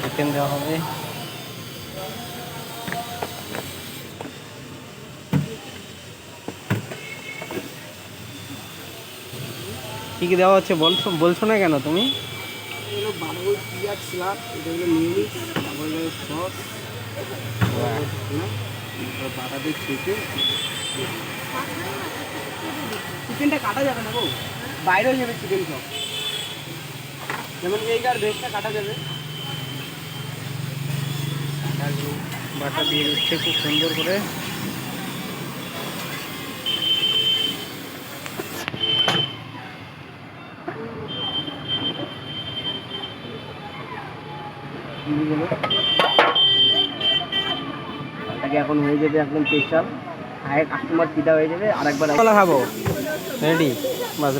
Chicken দেওয়া হবে। কি কি দেওয়া হচ্ছে বলছো না কেন তুমি? এগুলো বাঁধাকপি, পেঁয়াজ, স্যালাড, এটা হলো মিউনিস, তারপরে সস, বাটাতে ছেঁচে। চিকেনটা কাটা যাবে না গো, বাইরে হয়ে যাবে চিকেন সব, যেমন এইটার ভেজটা কাটা যাবে। বাটা দিয়ে দিচ্ছে খুব সুন্দর করে। এখন হয়ে যাবে একদম স্পেশাল, খায় কাস্টমার ফিদা হয়ে যাবে। আর একবার খাবো রেডি বাস।